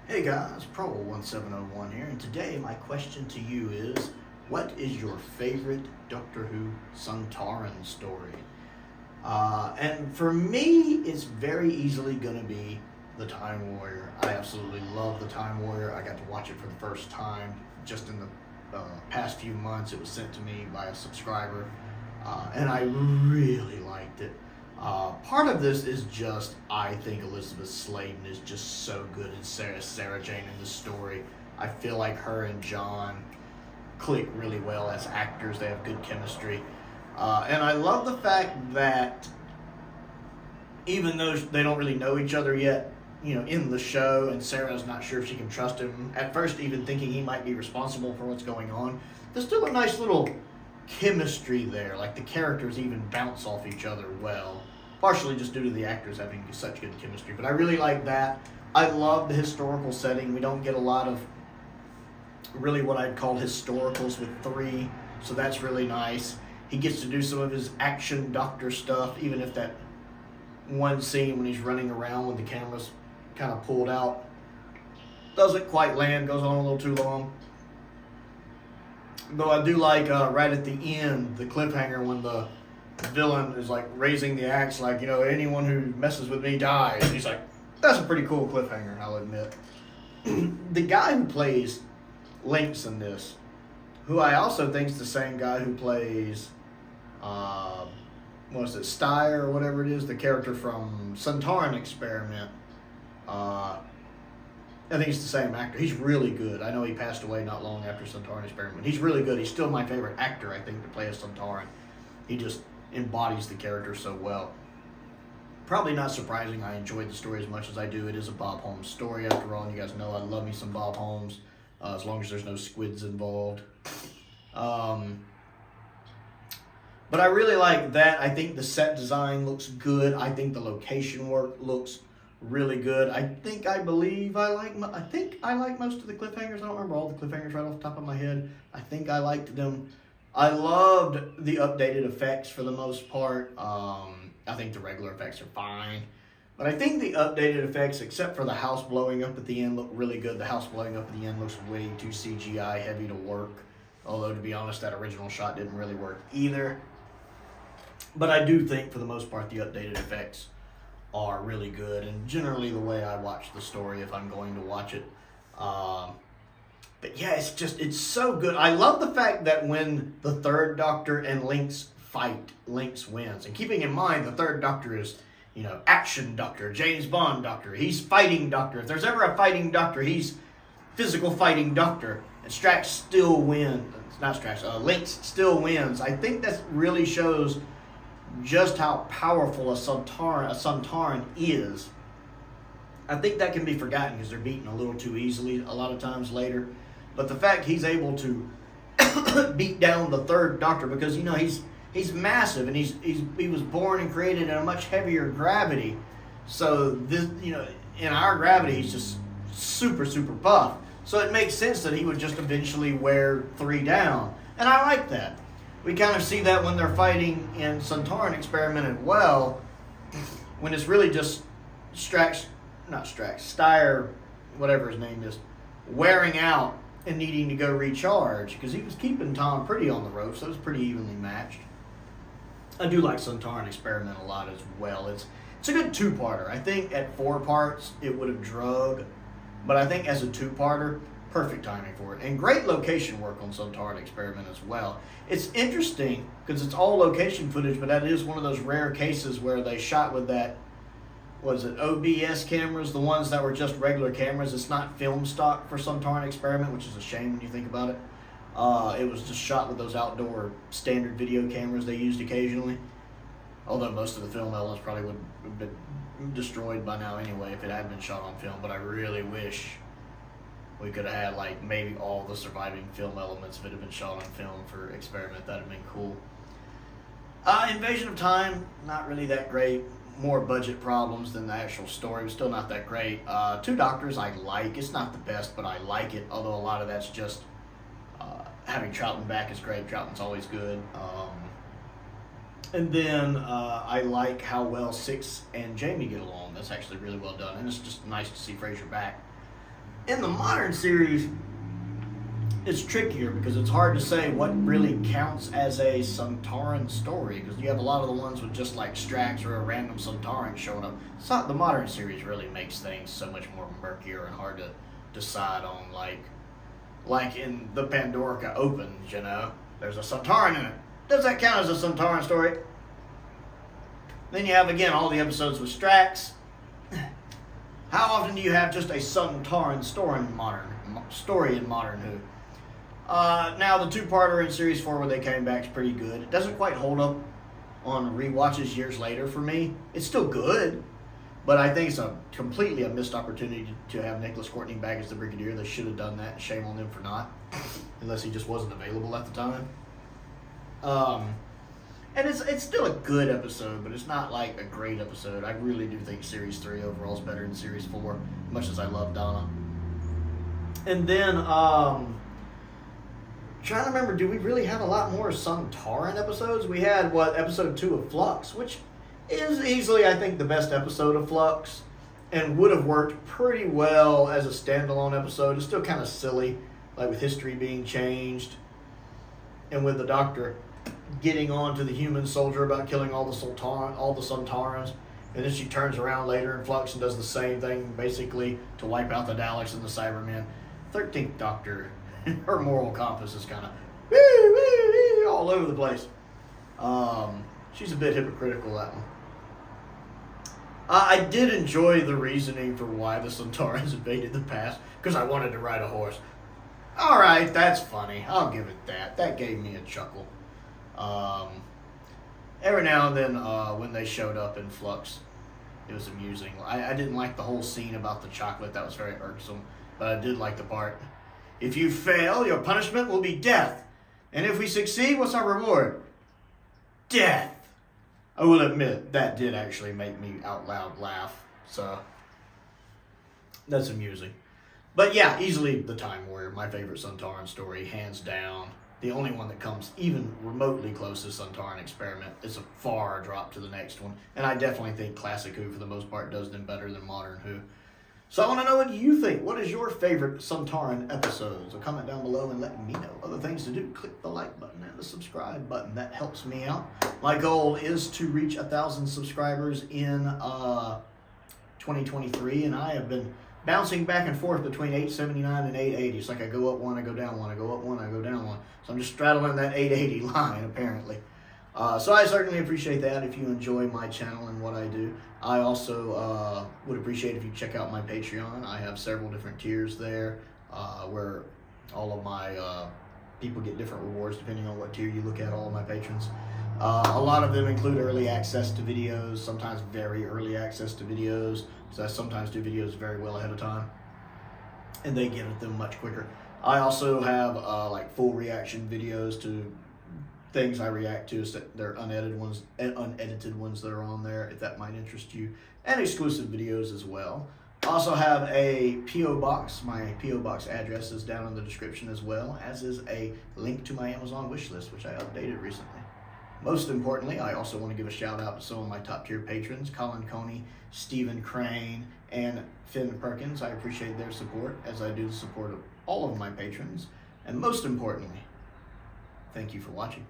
Hey guys, Prowl 1701 here, and today my question to you is, what is your favorite Doctor Who Sontaran story? And for me, it's very easily going to be The Time Warrior. I absolutely love The Time Warrior. I got to watch it for the first time just in the past few months. It was sent to me by a subscriber, and I really liked it. Part of this is just, I think Elizabeth Sladen is just so good as Sarah Jane in this story. I feel like her and John click really well as actors. They have good chemistry. And I love the fact that even though they don't really know each other yet, in the show, and Sarah's not sure if she can trust him, at first even thinking he might be responsible for what's going on, there's still a nice little chemistry there. Like, the characters even bounce off each other well, partially just due to the actors having such good chemistry. But I really like that. I love the historical setting. We don't get a lot of really what I'd call historicals with 3, so that's really nice. He gets to do some of his action Doctor stuff, even if that one scene when he's running around with the cameras kind of pulled out doesn't quite land, goes on a little too long. Though I do like right at the end, the cliffhanger when the villain is like raising the axe, like, anyone who messes with me dies. And he's like, that's a pretty cool cliffhanger, I'll admit. The guy who plays Lynx in this, who I also think is the same guy who plays, Steyer or whatever it is, the character from Sontaran Experiment. I think he's the same actor. He's really good. I know he passed away not long after Sontaran Experiment. He's really good. He's still my favorite actor, I think, to play a Sontaran. He just embodies the character so well. Probably not surprising I enjoyed the story as much as I do. It is a Bob Holmes story, after all, and you guys know I love me some Bob Holmes, as long as there's no squids involved. But I really like that. I think the set design looks good. I think the location work looks really good. I think I like most of the cliffhangers. I don't remember all the cliffhangers right off the top of my head. I think I liked them. I loved the updated effects for the most part. I think the regular effects are fine. But I think the updated effects, except for the house blowing up at the end, look really good. The house blowing up at the end looks way too CGI heavy to work. Although, to be honest, that original shot didn't really work either. But I do think, for the most part, the updated effects are really good, and generally the way I watch the story if I'm going to watch it. But yeah, it's so good. I love the fact that when the third Doctor and Lynx fight, Lynx wins. And keeping in mind, the third Doctor is, action Doctor, James Bond Doctor. He's fighting Doctor. If there's ever a fighting Doctor, he's physical fighting Doctor. And Strax still wins. Not Strax, Lynx still wins. I think that really shows just how powerful a Sontaran is. I think that can be forgotten because they're beaten a little too easily a lot of times later. But the fact he's able to beat down the third Doctor, because he's massive, and he was born and created in a much heavier gravity. So this, in our gravity, he's just super, super buff. So it makes sense that he would just eventually wear 3 down. And I like that. We kind of see that when they're fighting in Sontaran Experiment as well, when it's really just Steyer, whatever his name is, wearing out and needing to go recharge, because he was keeping Tom pretty on the ropes, so it was pretty evenly matched. I do like Sontaran Experiment a lot as well. It's a good 2-parter. I think at 4 parts it would have drug, but I think as a 2-parter, perfect timing for it. And great location work on Sontaran Experiment as well. It's interesting because it's all location footage, but that is one of those rare cases where they shot with that, was it OBS cameras, the ones that were just regular cameras. It's not film stock for Sontaran Experiment, which is a shame when you think about it. It was just shot with those outdoor standard video cameras they used occasionally. Although most of the film elements probably would have been destroyed by now anyway if it had been shot on film. But I really wish we could have had maybe all the surviving film elements if it had been shot on film for Experiment. That would have been cool. Invasion of Time, not really that great. More budget problems than the actual story. It was still not that great. 2 Doctors I like. It's not the best, but I like it. Although a lot of that's just having Troughton back is great. Troughton's always good. And then I like how well Six and Jamie get along. That's actually really well done. And it's just nice to see Frasier back. In the modern series, it's trickier because it's hard to say what really counts as a Sontaran story, because you have a lot of the ones with just like Strax or a random Sontaran showing up. It's not, the modern series really makes things so much more murkier and hard to decide on, like in the Pandorica opens, you know, there's a Sontaran in it. Does that count as a Sontaran story? Then you have, again, all the episodes with Strax. How often do you have just a Sontaran story in Modern Who? Now, the two-parter in Series 4 where they came back is pretty good. It doesn't quite hold up on rewatches years later for me. It's still good, but I think it's completely a missed opportunity to have Nicholas Courtney back as the Brigadier. They should have done that. Shame on them for not, unless he just wasn't available at the time. And it's still a good episode, but it's not like a great episode. I really do think Series 3 overall is better than Series 4, much as I love Donna. And then, trying to remember, do we really have a lot more Sontaran episodes? We had, episode 2 of Flux, which is easily, I think, the best episode of Flux, and would have worked pretty well as a standalone episode. It's still kind of silly, like with history being changed, and with the Doctor getting on to the human soldier about killing all the Sontarans, and then she turns around later in Flux and does the same thing, basically, to wipe out the Daleks and the Cybermen. 13th Doctor, her moral compass is kind of all over the place. She's a bit hypocritical, that one. I did enjoy the reasoning for why the Sontarans invaded the past, because I wanted to ride a horse. Alright, that's funny. I'll give it that. That gave me a chuckle. Every now and then, when they showed up in Flux, it was amusing. I didn't like the whole scene about the chocolate. That was very irksome. But I did like the part, if you fail, your punishment will be death. And if we succeed, what's our reward? Death. I will admit, that did actually make me out loud laugh. So, that's amusing. But yeah, easily the Time Warrior, my favorite Sontaran story, hands down. The only one that comes even remotely close to Sontaran Experiment. It's a far drop to the next one. And I definitely think Classic Who, for the most part, does them better than Modern Who. So I want to know what you think. What is your favorite Sontaran episode? So comment down below and let me know. Other things to do, click the like button and the subscribe button. That helps me out. My goal is to reach 1,000 subscribers in 2023, and I have been bouncing back and forth between 879 and 880. It's like I go up one, I go down one, I go up one, I go down one. So I'm just straddling that 880 line, apparently. So I certainly appreciate that if you enjoy my channel and what I do. I also would appreciate if you check out my Patreon. I have several different tiers there where all of my people get different rewards depending on what tier you look at, all of my patrons. A lot of them include early access to videos, sometimes very early access to videos. So I sometimes do videos very well ahead of time, and they get at them much quicker. I also have like full reaction videos to things I react to. So they're unedited ones that are on there, if that might interest you, and exclusive videos as well. I also have a P.O. Box. My P.O. Box address is down in the description, as well as is a link to my Amazon wish list, which I updated recently. Most importantly, I also want to give a shout out to some of my top tier patrons, Colin Coney, Stephen Crane, and Finn Perkins. I appreciate their support, as I do the support of all of my patrons. And most importantly, thank you for watching.